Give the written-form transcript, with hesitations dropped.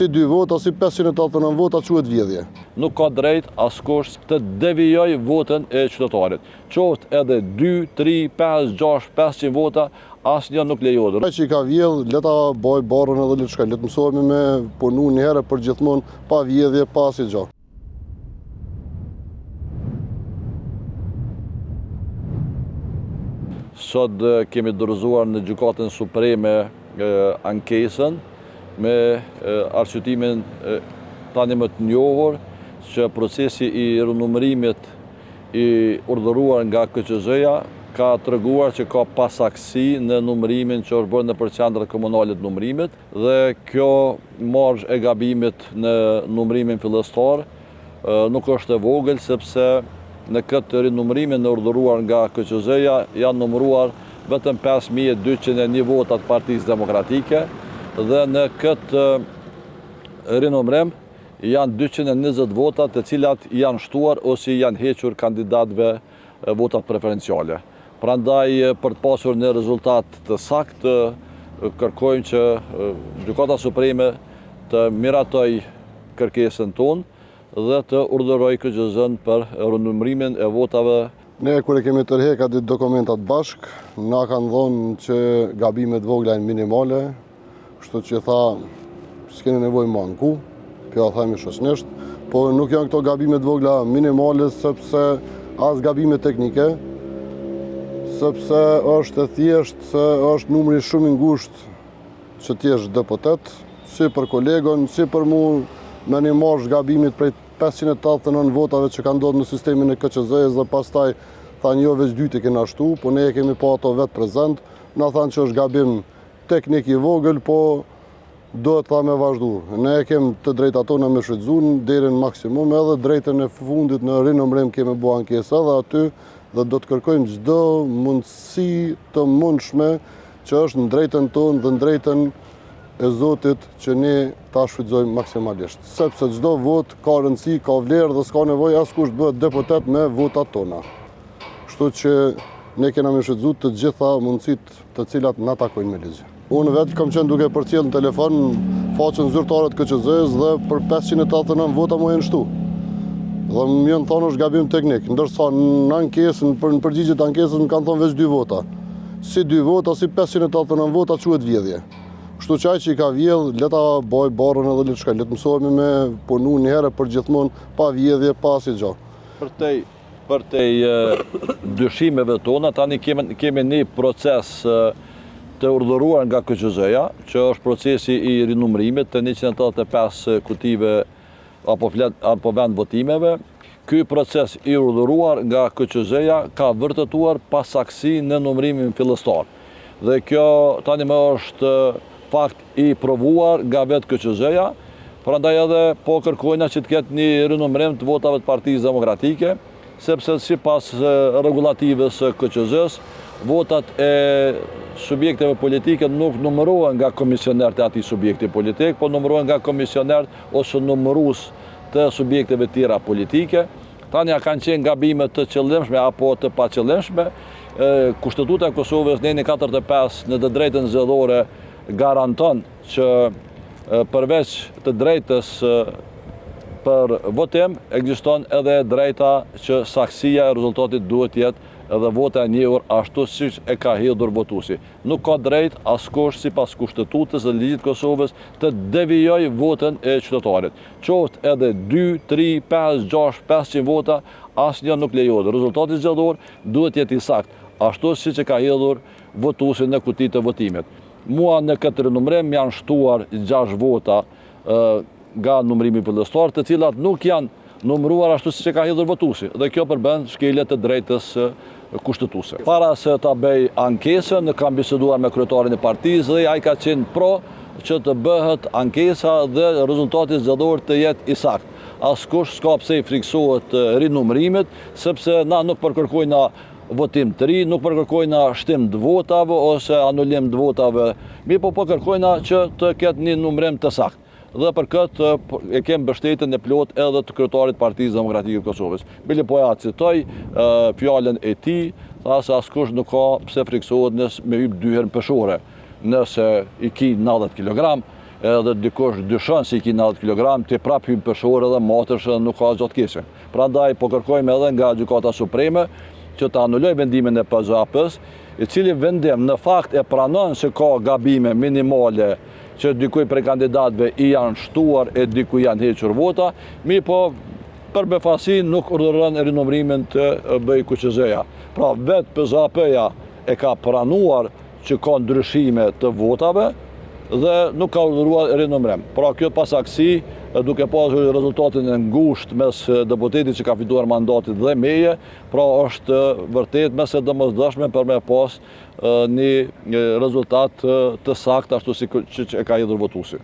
si 2 vota, si 589 vota quhet vjedhje. Nuk ka drejt askush të devijoj votën e qytetarit. Qoftë edhe 2, 3, 5, 6, 500 vota, asnjë nuk lejohet. Ai që i ka vjedh, le ta bëj barrën edhe le të shkojë. Le të mësohemi me punu një herë për gjithmonë pa vjedhje, pa asgjë gjë. Sot kemi dorëzuar në Gjykatën Supreme ankesën me arsyetimin tani më të njohur që procesi i rinumërimit i urdhëruar nga KQZ-ja ka treguar që ka pasaktësi në numërimin që është bërë nëpër qendrat komunale të numërimit dhe kjo marzhë e gabimit në numërimin fillestar nuk është e vogël sepse në këtë rinumërimin e urdhëruar nga KQZ-ja janë numëruar vetëm 5201 vota të Partisë Demokratike dhe në këtë rinumërim janë 220 vota të cilat janë shtuar ose janë hequr kandidatëve votat preferenciale. Prandaj për të pasur një rezultat të saktë, kërkojmë që Gjykata Supreme të miratoj kërkesën tonë dhe të urdhëroj KQZ-n për rinumërimin e votave. Ne kur e kemi tërhequr ato dokumentat bashk, na kanë dhënë që gabimet vogla janë minimale, kështu që tha s'keni nevojë më anku, kjo themi shoqënisht, po nuk janë këto gabimet vogla minimale sepse as gabime teknike, sepse është e thjeshtë se është numri shumë i ngushtë që ti jesh deputet, si për kolegon, si për mua me një marzhë gabimit prej 589 votave që kanë ndodhur në sistemin e KQZ-s dhe pastaj thanë jo veç 2 të kena shtu, po ne e kemi pa ato vetë prezent, na thanë që është gabim teknik i vogël, po duhet tha me vazhdu. Ne e kemi të drejta tona me shfrytzuar deri në maksimum, edhe drejtën e fundit në rinumërim kemi bërë ankesë edhe aty dhe do të kërkojmë çdo mundësi të mundshme që është në drejtën tonë dhe në drejtën e Zotit që ne ta shfrytëzojmë maksimalisht. Sepse çdo vot ka rëndësi, ka vlerë dhe s'ka nevojë askush të bëhet deputet me votat tona. Kështu që ne kena me shfrytëzuar të gjitha mundësitë të cilat na takojnë me ligj. Unë vetë kam qenë duke përcjell në telefon faqen zyrtare të KQZ-s dhe për 589 vota më janë shtu. Dhe më janë thonë është gabim teknik, ndërsa në ankesën, në përgjigje të ankesës më kanë thonë veç 2 vota. Si 2 vota, si 589 vota quhet vjedhje. Kështu që ai që i ka vjedh, le ta bëj barrën edhe le të shkojë. Le të mësohemi me punu një herë për gjithmonë pa vjedhje, pa asgjë gjë. Për te dyshimeve tona, tani kemi një proces të urdhëruar nga KQZ-ja, që është procesi i rinumërimit të 185 kutive apo vend votimeve. Ky proces i urdhëruar nga KQZ-ja ka vërtetuar pasaktësi në numërimin fillestar. Dhe kjo tani më është fakt i provuar nga vetë KQZ-ja, prandaj edhe po kërkojna që të ketë një rinumërim të votave të Partisë Demokratike, sepse sipas rregullativës së KQZ-s, votat e subjekteve politike nuk numërohen nga komisionerët e atij subjekti politik, po numërohen nga komisionerët ose numërues të subjekteve tjera politike. Tani kanë qenë gabime të qëllimshme apo të paqëllimshme. Kushtetuta e Kosovës në 45 në të drejtën zgjedhore garanton që përveç të drejtës për votim, ekziston edhe drejta që saktësia e rezultatit duhet jetë edhe vota e njohur ashtu siç e ka hedhur votuesi. Nuk ka drejt askush sipas kushtetutës dhe ligjit të Kosovës të devijoj votën e qytetarit. Qoftë edhe 2, 3, 5, 6, 500 vota, asnjë nuk lejohet. Rezultati zgjedhor duhet jetë i saktë, ashtu siç e ka hedhur votuesi në kutitë të votimit. Mua në këtë rinumërim janë shtuar 6 vota nga numërimi fillestar, të cilat nuk janë numëruar ashtu siç e ka hedhur votuesi, dhe kjo përbën shkelje të drejtës kushtetuese. Para se ta bëj ankesën, kam biseduar me kryetarin e partisë dhe ai ka qenë pro që të bëhet ankesa dhe rezultati zgjedhor të jetë i saktë. Askush s'ka pse i friksohet rinumërimit, sepse na nuk përkërkojna votim të ri, nuk përkërkojna shtim të votave ose anulim të votave, mirë po kërkojna që të ketë një numërim të saktë. Dhe për këtë e kem mbështetjen e plot edhe të kryetarit Partisë Demokratike të Kosovës. Bile po ja citoj fjalën e tij, tha se askush nuk ka pse friksohet me hyp 2 herë në peshore. Nëse i ki 90 kg, edhe dikush dyshon se i ki 90 kg, ti prap hyn peshore dhe matësh edhe nuk ka gjatë keqe. Prandaj po kërkojmë edhe nga Gjykata Supreme që të anulloj vendimin e PZAP-s, i cili vendim në fakt e pranon se ka gabime minimale që dikuj prej kandidatëve i janë shtuar e dikuj janë hequr vota, mi po për befasi nuk urdhëron rinumërimin të bëj QQZ-ja. Pra vetë PZAP-ja e ka pranuar që ka ndryshime të votave dhe nuk ka urdhëruar rinumërim. Pra kjo pasaksi, duke pasur rezultatin e ngushtë mes deputetit që ka fituar mandatit dhe meje, pra është vërtet mes e domosdoshme për me pas një rezultat të saktë ashtu si që e ka hedhur votuesi.